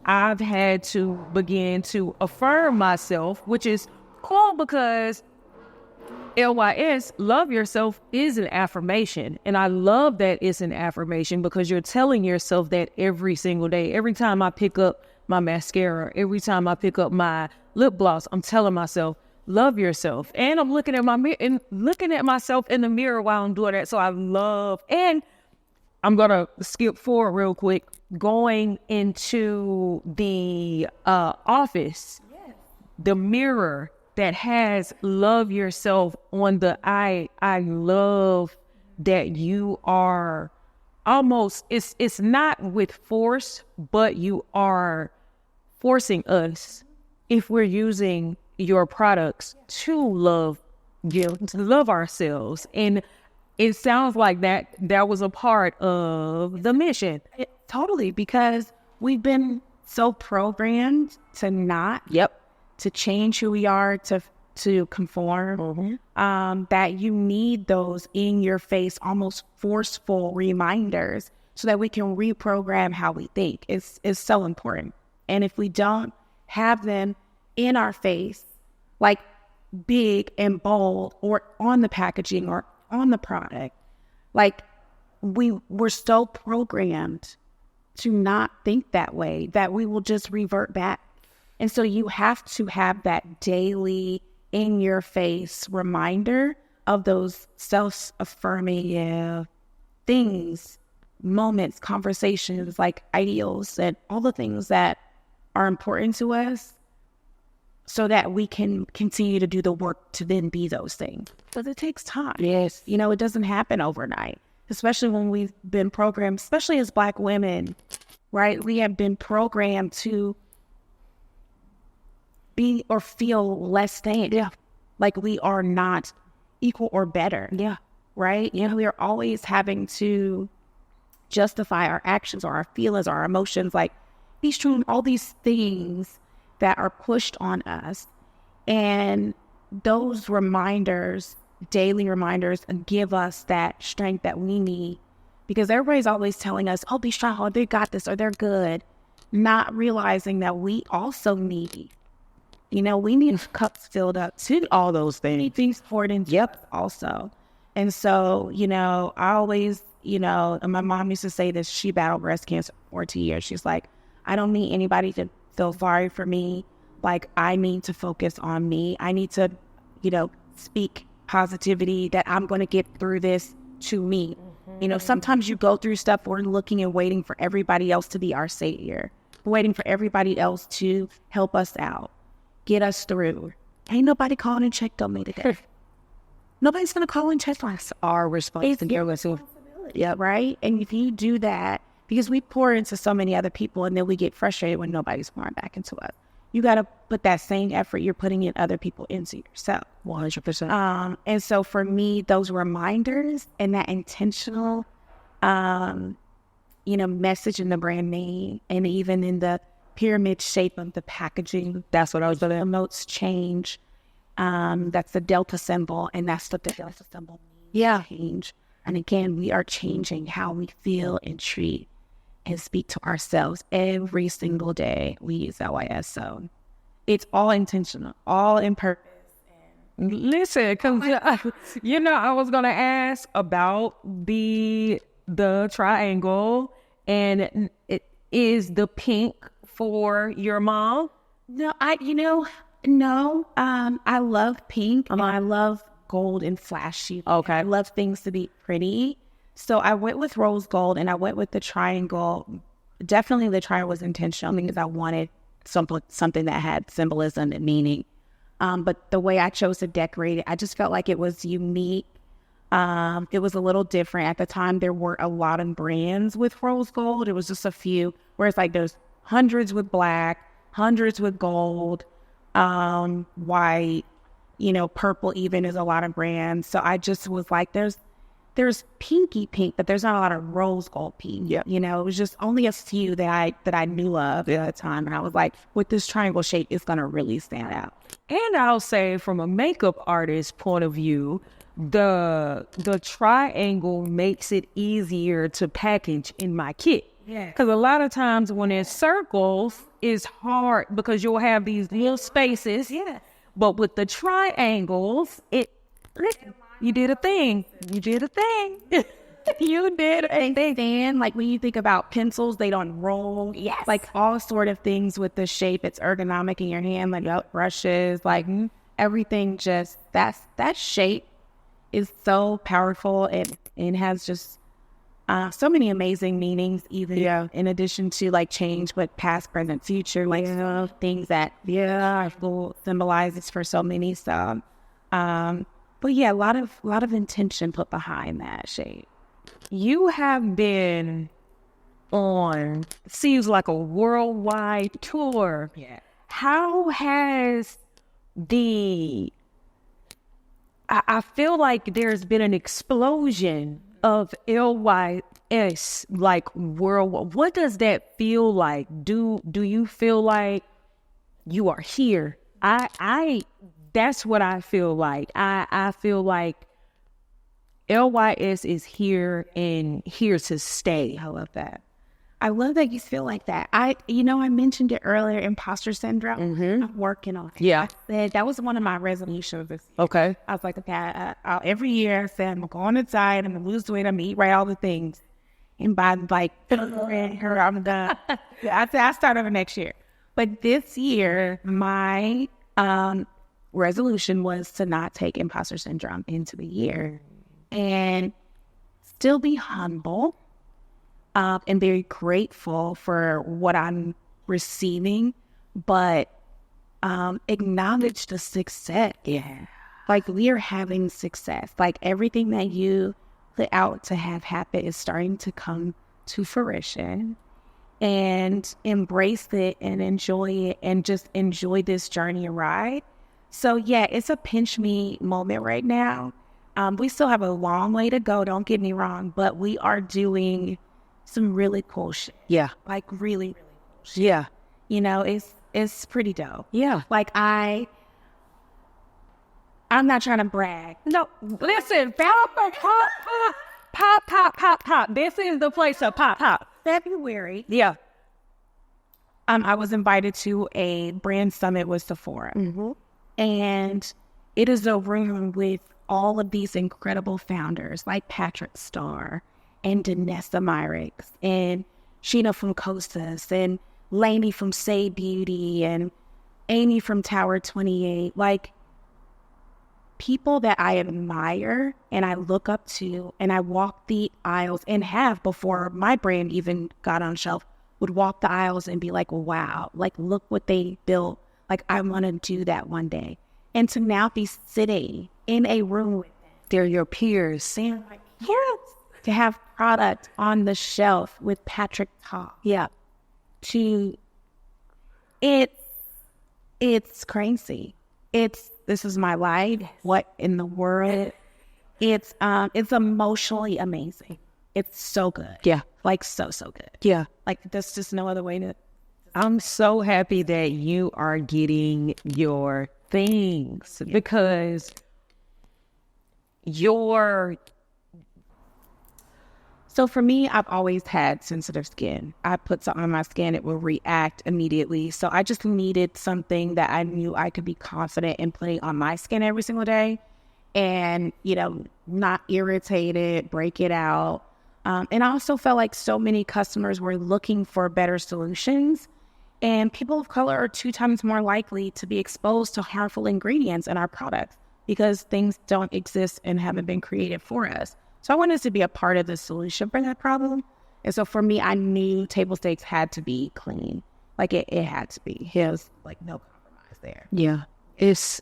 I've had to begin to affirm myself, which is cool because LYS, love yourself, is an affirmation. And I love that it's an affirmation because you're telling yourself that every single day. Every time I pick up my mascara, every time I pick up my lip gloss, I'm telling myself, love yourself. And I'm looking at my mirror and looking at myself in the mirror while I'm doing that. So I love, and I'm going to skip forward real quick, going into the office, the mirror that has love yourself on the I love that you are almost, it's not with force, but you are forcing us, if we're using your products, to love you, to love ourselves. And it sounds like that was a part of the mission. Totally, because we've been so programmed to not, to change who we are, to conform, that you need those in your face, almost forceful reminders so that we can reprogram how we think. It's so important. And if we don't have them in our face, like big and bold, or on the packaging or on the product, like we're so programmed to not think that way that we will just revert back. And so you have to have that daily in your face reminder of those self-affirming things, moments, conversations, like ideals and all the things that are important to us, so that we can continue to do the work to then be those things. But it takes time. Yes. You know, it doesn't happen overnight, especially when we've been programmed, especially as Black women, right? We have been programmed to be or feel less than. Yeah. Like we are not equal or better. Yeah. Right? You know, we are always having to justify our actions or our feelings or our emotions, like these true, all these things that are pushed on us. And those reminders, daily reminders, give us that strength that we need, because everybody's always telling us, oh, be strong, oh, they got this, or they're good, not realizing that we also need, you know, we need cups filled up to all those things. We need things poured into us also. And so, you know, I always, you know, and my mom used to say this, she battled breast cancer for 14 years. She's like, I don't need anybody to feel sorry for me. Like, I need to focus on me. I need to, you know, speak positivity that I'm going to get through this to me. You know, sometimes you go through stuff, we're looking and waiting for everybody else to be our savior. We're waiting for everybody else to help us out, get us through. Ain't nobody calling and checked on me today. Nobody's going to call and check on us. Our responsibility. Yeah, right? And if you do that, because we pour into so many other people and then we get frustrated when nobody's pouring back into us. You got to put that same effort you're putting in other people into yourself. 100%. And so for me, those reminders and that intentional, you know, message in the brand name and even in the pyramid shape of the packaging, That's what I was going to. notes change. That's the Delta symbol, and that's what the Delta symbol means. Yeah. Change. And again, we are changing how we feel and treat and speak to ourselves every single day. We use LYS. So it's all intentional, all in purpose. Listen, because, you know, I was going to ask about the triangle, and it is the pink for your mom? No, I love pink. I love gold and flashy. Okay. I love things to be pretty. So I went with rose gold and I went with the triangle. Definitely the triangle was intentional because I wanted something that had symbolism and meaning. But the way I chose to decorate it, I just felt like it was unique. It was a little different. At the time, there were a lot of brands with rose gold. It was just a few, where it's like there's hundreds with black, hundreds with gold, white, purple even is a lot of brands. So I just was like, there's pinky pink, but there's not a lot of rose gold pink. Yeah. It was just only a few that I knew of at the time. And I was like, with this triangle shape, it's going to really stand out. And I'll say from a makeup artist point of view, the triangle makes it easier to package in my kit. Yeah. Because a lot of times when it's circles, it's hard because you'll have these little spaces. Yeah. But with the triangles, you did a thing. You did a thing. You did a thing. Then, like when you think about pencils, they don't roll. Yes. Like all sort of things with the shape, it's ergonomic in your hand, like brushes, like everything. Just that shape is so powerful and has just so many amazing meanings. Even in addition to like change, but past, present, future, like things that symbolizes for so many. So, but yeah, a lot of intention put behind that shape. You have been on, seems like a worldwide tour. Yeah. How has I feel like there's been an explosion of LYS, like worldwide. What does that feel like? Do you feel like you are here? That's what I feel like. I feel like LYS is here and here to stay. I love that. I love that you feel like that. I mentioned it earlier, imposter syndrome. Mm-hmm. I'm working on it. Yeah. I said that was one of my resolutions this year. Okay. I was like, okay, every year I said, I'm going to diet, I'm going to lose weight, I'm going to eat right, all the things. And by like, I'm done. I said, I start over next year. But this year, my resolution was to not take imposter syndrome into the year and still be humble. And very grateful for what I'm receiving, but acknowledge the success. Yeah. Like we are having success. Like everything that you put out to have happen is starting to come to fruition, and embrace it and enjoy it and just enjoy this journey and ride. So yeah, it's a pinch me moment right now. We still have a long way to go, don't get me wrong, but we are doing some really cool shit. Yeah. Like really, really cool shit. Yeah. It's pretty dope. Yeah. Like I'm not trying to brag. No, listen, pop. This is the place to pop. February, Yeah. I was invited to a brand summit with Sephora. Mm-hmm. And it is a room with all of these incredible founders like Patrick Starr and Danessa Myrick and Sheena from Kosas and Lainey from Say Beauty and Amy from Tower 28. Like people that I admire and I look up to, and I walk the aisles and have before my brand even got on shelf, would walk the aisles and be like, wow, like look what they built. Like I want to do that one day. And to now be sitting in a room with them. They're your peers. Saying like, yes. To have product on the shelf with Patrick Talk. Yeah. It's crazy. This is my life. What in the world? It's emotionally amazing. It's so good. Yeah. Like so good. Yeah. Like there's just no other way to. I'm so happy that you are getting your things because So for me, I've always had sensitive skin. I put something on my skin, it will react immediately. So I just needed something that I knew I could be confident in putting on my skin every single day and, not irritate it, break it out. And I also felt like so many customers were looking for better solutions. And people of color are 2 times more likely to be exposed to harmful ingredients in our products because things don't exist and haven't been created for us. So I wanted to be a part of the solution for that problem. And so for me, I knew table stakes had to be clean. Like it had to be. There's like no compromise there. Yeah. It's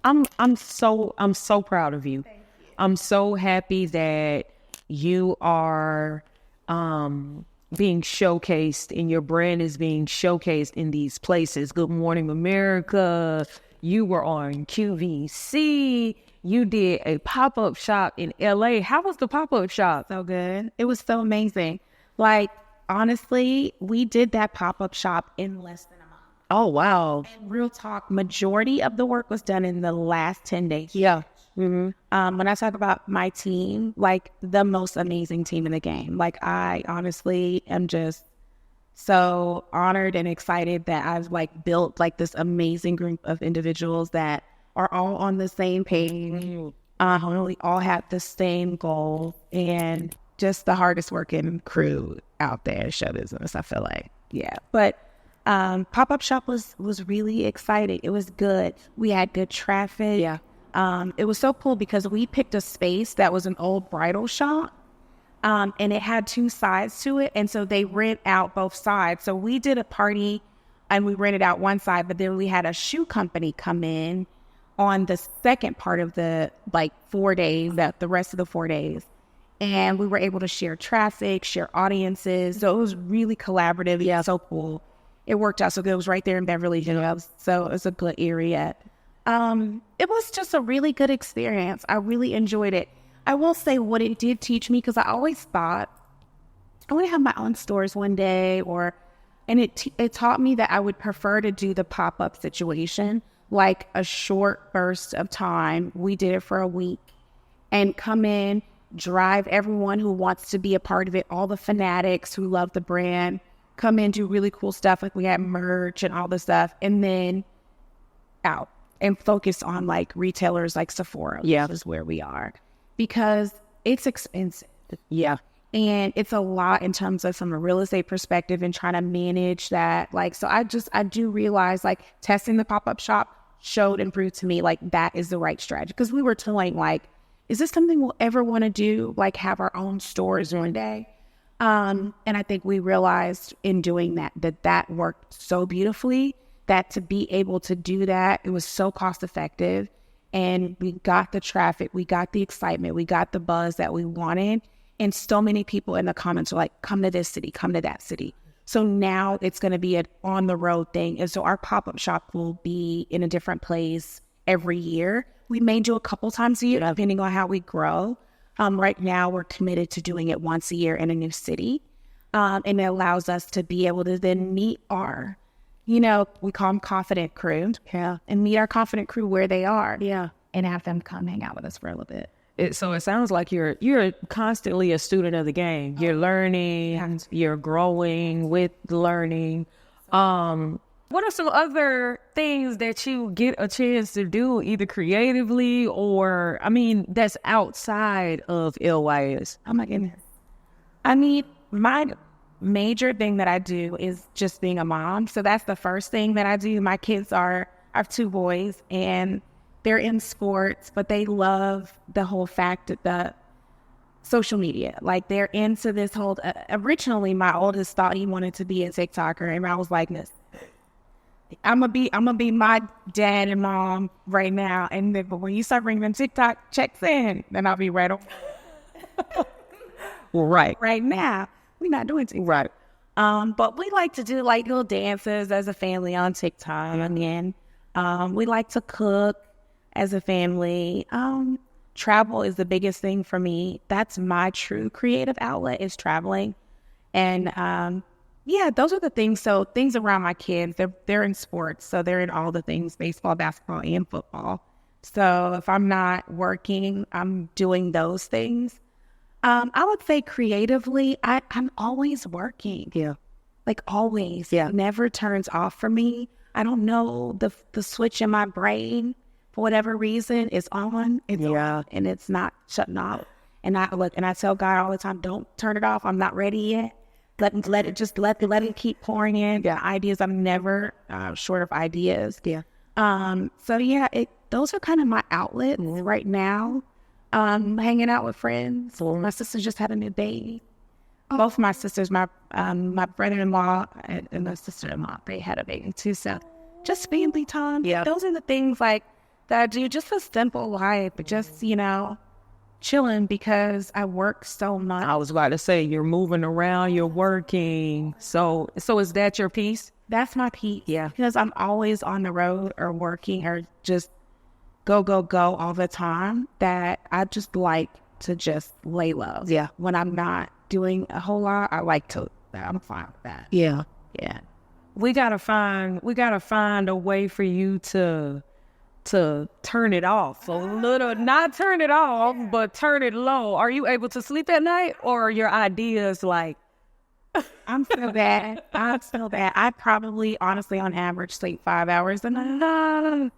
I'm so proud of you. Thank you. I'm so happy that you are being showcased and your brand is being showcased in these places. Good Morning America. You were on QVC. You did a pop-up shop in LA. How was the pop-up shop? So good. It was so amazing. Like, honestly, we did that pop-up shop in less than a month. Oh, wow. And real talk, majority of the work was done in the last 10 days. Yeah. When I talk about my team, like the most amazing team in the game. Like I honestly am just so honored and excited that I've like built like this amazing group of individuals that are all on the same page. We all have the same goal and just the hardest working crew out there in show business, I feel like. Yeah. But pop-up shop was really exciting. It was good. We had good traffic. Yeah. It was so cool because we picked a space that was an old bridal shop, and it had 2 sides to it. And so they rent out both sides. So we did a party and we rented out one side, but then we had a shoe company come in on the second part of the like 4 days, the rest of the 4 days. And we were able to share traffic, share audiences. So it was really collaborative. Yeah, so cool. It worked out so good. It was right there in Beverly Hills. So it was a good area. It was just a really good experience. I really enjoyed it. I will say what it did teach me, because I always thought I want to have my own stores one day, and it taught me that I would prefer to do the pop-up situation, like a short burst of time. We did it for a week and come in, drive everyone who wants to be a part of it, all the fanatics who love the brand, come in, do really cool stuff. Like we had merch and all the stuff, and then out. And focus on like retailers like Sephora, which is where we are, because it's expensive. Yeah. And it's a lot in terms of from a real estate perspective and trying to manage that. Like, so I do realize like testing the pop-up shop showed and proved to me like that is the right strategy. Because we were toying like, is this something we'll ever want to do? Like have our own stores one day? And I think we realized in doing that worked so beautifully, that to be able to do that, it was so cost effective, and we got the traffic, we got the excitement, we got the buzz that we wanted. And so many people in the comments are like, come to this city, come to that city. So now it's going to be an on the road thing. And so our pop-up shop will be in a different place every year. We may do a couple times a year, depending on how we grow. Right now we're committed to doing it once a year in a new city. And it allows us to be able to then meet our, we call them confident crew. Yeah. And meet our confident crew where they are. Yeah. And have them come hang out with us for a little bit. So it sounds like you're constantly a student of the game. You're learning, you're growing with learning. What are some other things that you get a chance to do, either creatively or, that's outside of LYS? Oh my goodness. My major thing that I do is just being a mom. So that's the first thing that I do. My kids I have 2 boys and they're in sports, but they love the whole fact that the social media, like they're into this whole, originally my oldest thought he wanted to be a TikToker. And I was like, this, I'm gonna be my dad and mom right now. And then, but when you start bringing them TikTok checks in, then I'll be right on. Right now. We're not doing TikTok. Right. But we like to do like little dances as a family on TikTok. And we like to cook as a family. Travel is the biggest thing for me. That's my true creative outlet, is traveling. And those are the things. So things around my kids, they're in sports. So they're in all the things, baseball, basketball, and football. So if I'm not working, I'm doing those things. I would say creatively, I'm always working. Yeah. Like always. Yeah. It never turns off for me. I don't know, the switch in my brain, for whatever reason, is on. It's on, and it's not shutting off. And I tell God all the time, don't turn it off. I'm not ready yet. let it keep pouring in. Yeah, ideas. I'm never short of ideas. Yeah. So yeah, those are kind of my outlets right now. Hanging out with friends. My sister just had a new baby. Both my sisters, my brother-in-law and my sister-in-law, they had a baby too. So just family time. Yeah. Those are the things like that I do. Just a simple life, but just, chilling because I work so much. I was about to say, you're moving around, you're working. So is that your piece? That's my piece. Yeah. Because I'm always on the road or working or just go all the time, that I just like to just lay low. Yeah. When I'm not doing a whole lot, I'm fine with that. Yeah. Yeah. We gotta find a way for you to turn it off a little, not turn it off, but turn it low. Are you able to sleep at night, or are your ideas like? I'm so bad. I probably, honestly, on average, sleep 5 hours a night.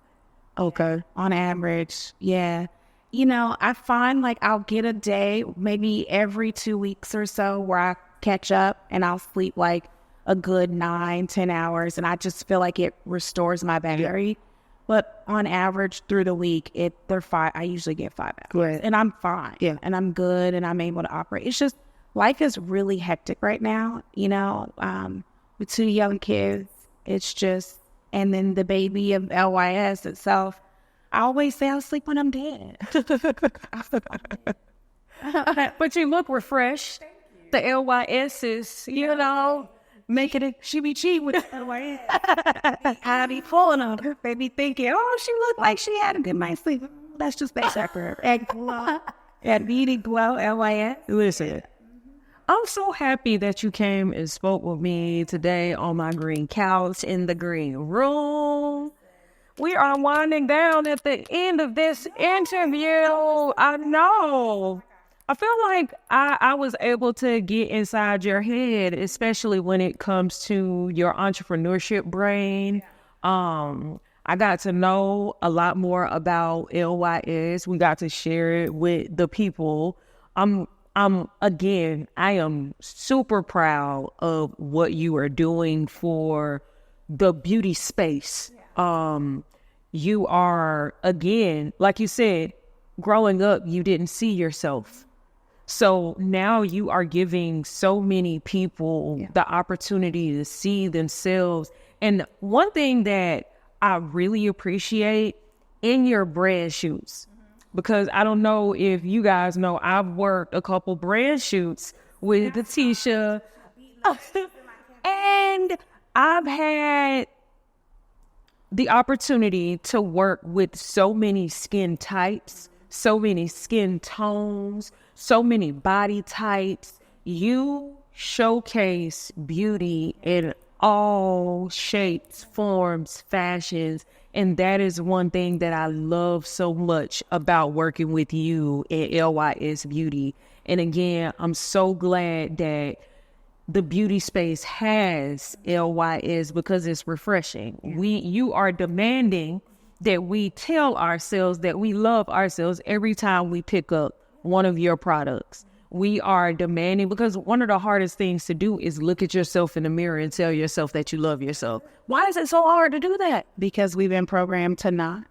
Okay. On average, yeah. I find like I'll get a day, maybe every 2 weeks or so, where I catch up and I'll sleep like a good 9-10 hours, and I just feel like it restores my battery. But on average through the week, I usually get 5 hours. Right. And I'm fine. Yeah. And I'm good and I'm able to operate. It's just, life is really hectic right now, with 2 young kids. It's just, and then the baby of LYS itself. I always say I'll sleep when I'm dead. But you look refreshed. The LYS is, making it. She be cheating with LYS. I be pulling on her. They be thinking, oh, she looked like she had a good night's sleep. That's just make her. At Beauty Glow LYS. Listen, I'm so happy that you came and spoke with me today on my green couch in the green room. We are winding down at the end of this interview. I know. I feel like I was able to get inside your head, especially when it comes to your entrepreneurship brain. I got to know a lot more about LYS. We got to share it with the people. I am super proud of what you are doing for the beauty space. You are, again, like you said, growing up, you didn't see yourself. So now you are giving so many people the opportunity to see themselves. And one thing that I really appreciate in your brand shoots, because I don't know if you guys know, I've worked a couple brand shoots with Tisha. And I've had the opportunity to work with so many skin types, so many skin tones, so many body types. You showcase beauty in all shapes, forms, fashions. And that is one thing that I love so much about working with you at LYS Beauty. And again, I'm so glad that the beauty space has LYS, because it's refreshing. You are demanding that we tell ourselves that we love ourselves every time we pick up one of your products. We are demanding, because one of the hardest things to do is look at yourself in the mirror and tell yourself that you love yourself. Why is it so hard to do that? Because we've been programmed to not.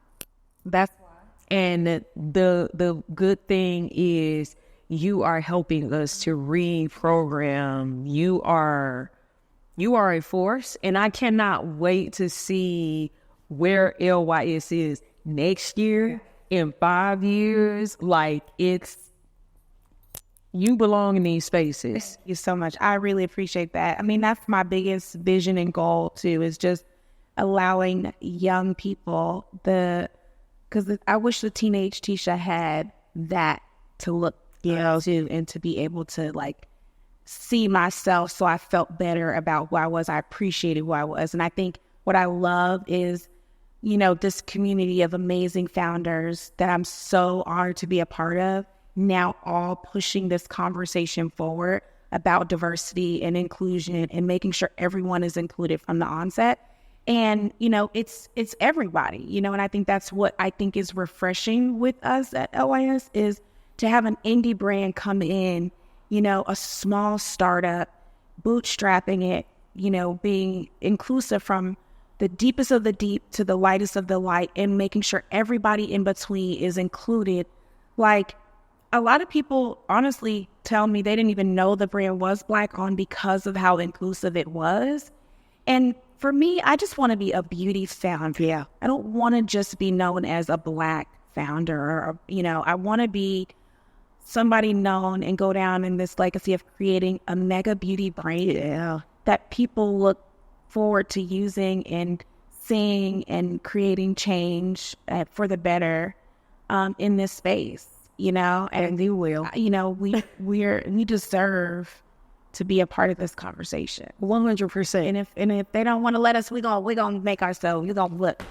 That's why. And the good thing is you are helping us to reprogram. You are a force, and I cannot wait to see where LYS is next year, in 5 years. Like, you belong in these spaces. Thank you so much. I really appreciate that. I mean, that's my biggest vision and goal too, is just allowing young people because I wish the teenage Tisha had that to look to, and to be able to like see myself, so I felt better about who I was. I appreciated who I was. And I think what I love is, this community of amazing founders that I'm so honored to be a part of, now all pushing this conversation forward about diversity and inclusion and making sure everyone is included from the onset. And, it's everybody, and I think that's what I think is refreshing with us at LYS, is to have an indie brand come in, a small startup, bootstrapping it, being inclusive from the deepest of the deep to the lightest of the light, and making sure everybody in between is included. Like, a lot of people honestly tell me they didn't even know the brand was Black owned because of how inclusive it was. And for me, I just want to be a beauty founder. Yeah. I don't want to just be known as a Black founder, or, I want to be somebody known and go down in this legacy of creating a mega beauty brand that people look forward to using and seeing and creating change for the better in this space, and they will. We deserve to be a part of this conversation. 100%. And if they don't want to let us, we gonna make ourselves. We gonna look.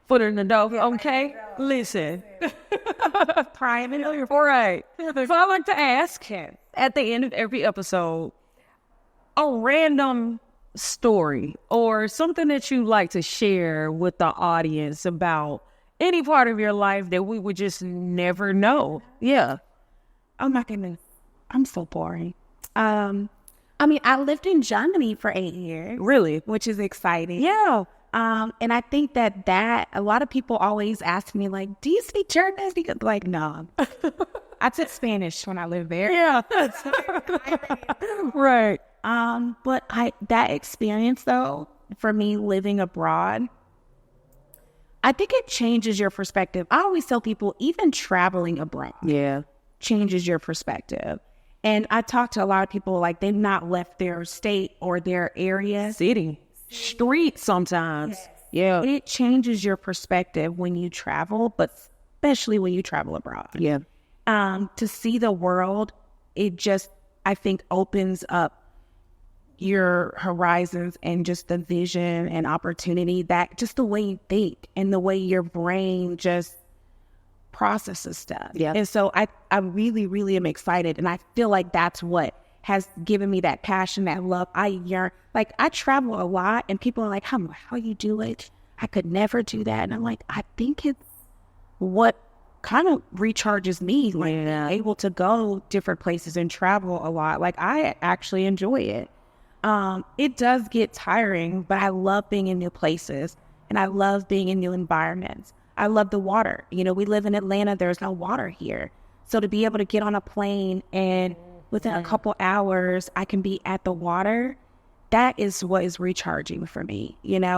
Foot in the door, okay? Listen. Prime. All right. So I like to ask at the end of every episode a random story or something that you like to share with the audience about any part of your life that we would just never know. Yeah. Oh my goodness. I'm so boring. I lived in Germany for 8 years. Really? Which is exciting. Yeah. And I think that a lot of people always ask me, like, do you speak German? Because, like, no. I took Spanish when I lived there. Yeah. Right. But that experience, though, for me living abroad, I think it changes your perspective. I always tell people, even traveling abroad changes your perspective. And I talk to a lot of people, like, they've not left their state or their area. City. Street sometimes. Yes. Yeah. It changes your perspective when you travel, but especially when you travel abroad. Yeah. To see the world, it just, I think, opens up your horizons and just the vision and opportunity, that just the way you think and the way your brain just processes stuff. Yeah. And so I really, really am excited. And I feel like that's what has given me that passion, that love. I yearn. Like, I travel a lot and people are like, how you do it? I could never do that. And I'm like, I think it's what kind of recharges me, like, being able to go different places and travel a lot. Like, I actually enjoy it. It does get tiring, but I love being in new places and I love being in new environments. I love the water. We live in Atlanta. There's no water here. So to be able to get on a plane and within a couple hours, I can be at the water, that is what is recharging for me,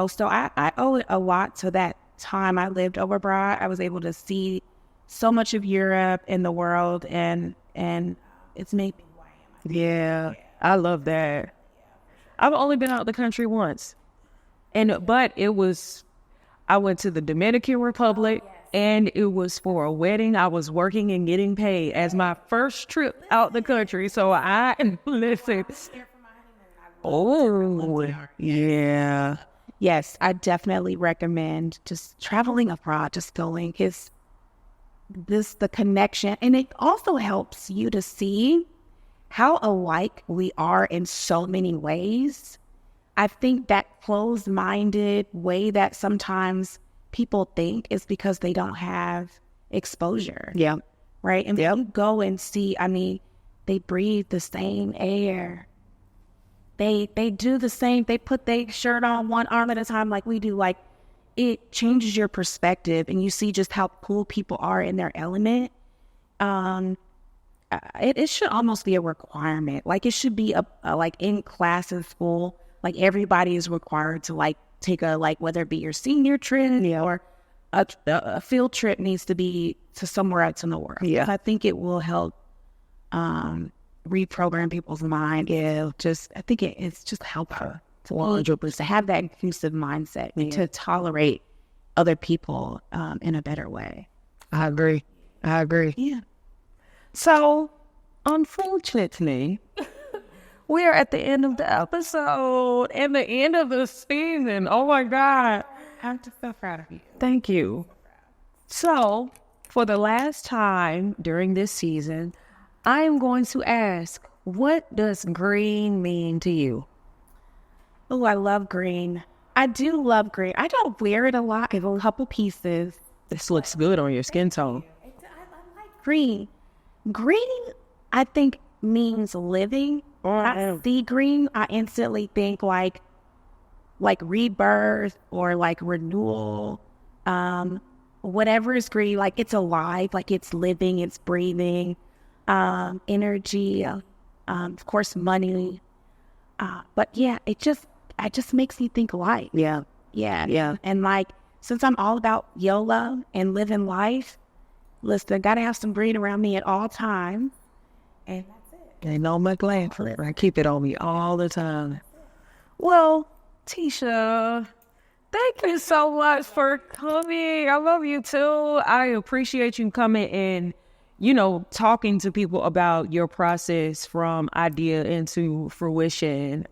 So I owe it a lot to that time I lived over abroad. I was able to see so much of Europe and the world, and it's made me who I am. Yeah. I love that. I've only been out of the country once. But I went to the Dominican Republic, and it was for a wedding. I was working and getting paid as my first trip out the country. So listen. Oh, yeah. Yes, I definitely recommend just traveling abroad, just going, the connection. And it also helps you to see how alike we are in so many ways. I think that closed-minded way that sometimes people think is because they don't have exposure. Yeah. Right? And you go and see, they breathe the same air. They do the same. They put their shirt on one arm at a time like we do. Like, it changes your perspective and you see just how cool people are in their element. It should almost be a requirement. Like, it should be like in class in school. Like, everybody is required to, like, take a, like, whether it be your senior trip or a field trip needs to be to somewhere else in the world. Yeah. I think it will help reprogram people's mind. I think it's just helpful to have that inclusive mindset and to tolerate other people in a better way. I agree. Yeah. So, unfortunately, we are at the end of the episode and the end of the season. Oh my God. I'm just so proud of you. Thank you. So, for the last time during this season, I am going to ask, what does green mean to you? Oh, I love green. I do love green. I don't wear it a lot. I have a couple pieces. This looks good on your skin tone. I like green. Green, I think, means living When I see green, I instantly think like rebirth or like renewal. Whatever is green, like it's alive, like it's living, it's breathing. Energy, of course, money. But yeah, it just makes me think life. Yeah. And like, since I'm all about YOLO and living life, listen, gotta have some green around me at all times. And that's it. Ain't no much land for it. I keep it on me all the time. Well, Tisha, thank you so much for coming. I love you too. I appreciate you coming and, talking to people about your process from idea into fruition.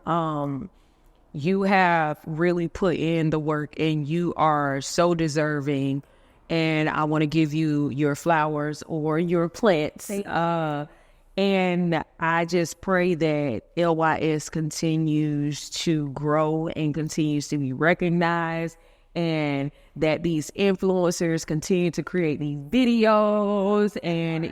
You have really put in the work and you are so deserving. And I want to give you your flowers or your plants. And I just pray that LYS continues to grow and continues to be recognized, and that these influencers continue to create these videos, and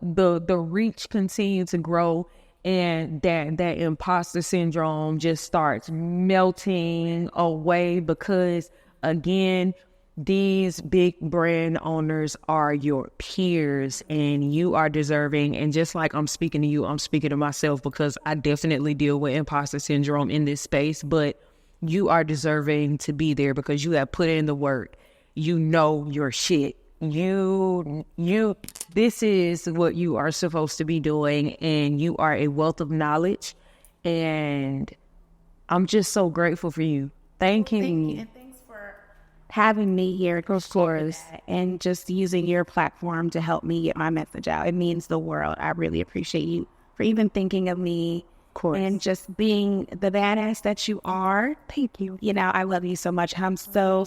the reach continue to grow, and that imposter syndrome just starts melting away, because again, these big brand owners are your peers and you are deserving. And just like I'm speaking to you, I'm speaking to myself, because I definitely deal with imposter syndrome in this space, but you are deserving to be there because you have put in the work. You know your shit. This is what you are supposed to be doing, and you are a wealth of knowledge. And I'm just so grateful for you. Thank you. And thanks for having me here, of course, and just using your platform to help me get my message out. It means the world. I really appreciate you for even thinking of me. And just being the badass that you are. Thank you. I love you so much. I'm so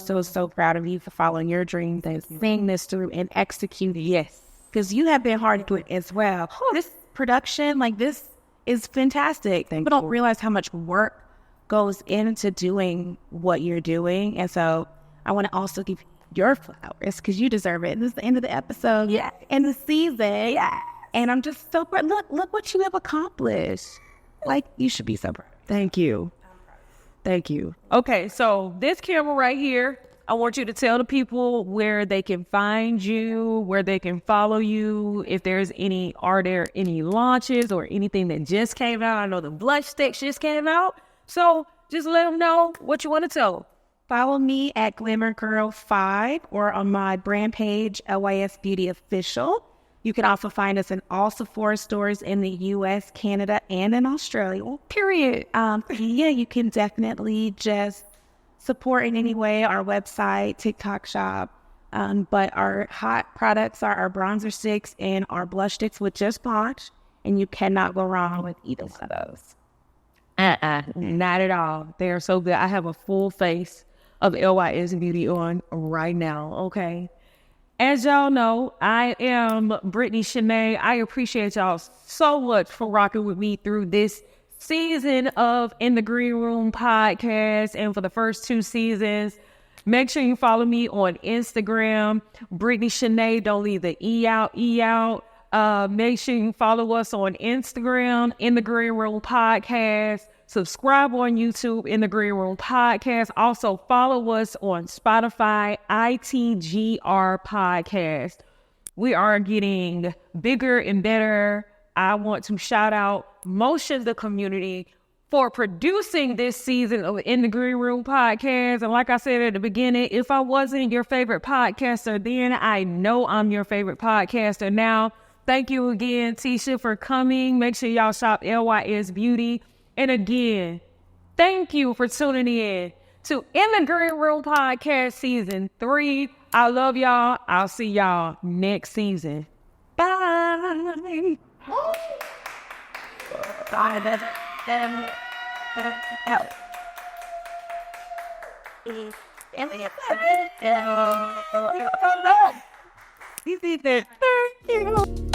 proud of you for following your dreams and seeing this through and executing. Yes. Because you have been hard to do it as well. This production, like this, is fantastic. People don't realize how much work goes into doing what you're doing. And so I want to also give you your flowers because you deserve it. This is the end of the episode. Yeah. And the season. Yeah. And I'm just so proud. Look what you have accomplished. Like, you should be so proud. Thank you. Thank you. Okay, so this camera right here, I want you to tell the people where they can find you, where they can follow you, if are there any launches or anything that just came out. I know the blush sticks just came out. So just let them know what you want to tell them. Follow me at Glamour Girl 5 or on my brand page, LYS Beauty Official. You can also find us in all Sephora stores in the U.S., Canada, and in Australia. Period. You can definitely just support in any way our website, TikTok shop. But our hot products are our bronzer sticks and our blush sticks, which just launched, and you cannot go wrong with either of those. Not at all. They are so good. I have a full face of LYS Beauty on right now. Okay. As y'all know, I am Brittany Shanae. I appreciate y'all so much for rocking with me through this season of In the Green Room podcast. And for the first 2 seasons, make sure you follow me on Instagram, Brittany Shanae. Don't leave the E out. Make sure you follow us on Instagram, In the Green Room podcast. Subscribe on YouTube, In the Green Room podcast. Also follow us on Spotify, ITGR podcast. We are getting bigger and better. I want to shout out Demotion, the community, for producing this season of In the Green Room podcast. And like I said at the beginning, if I wasn't your favorite podcaster then, I know I'm your favorite podcaster now. Thank you again, Tisha, for coming. Make sure y'all shop LYS Beauty. And again, thank you for tuning in to In the Green Room podcast season 3. I love y'all. I'll see y'all next season. Bye. Thank you.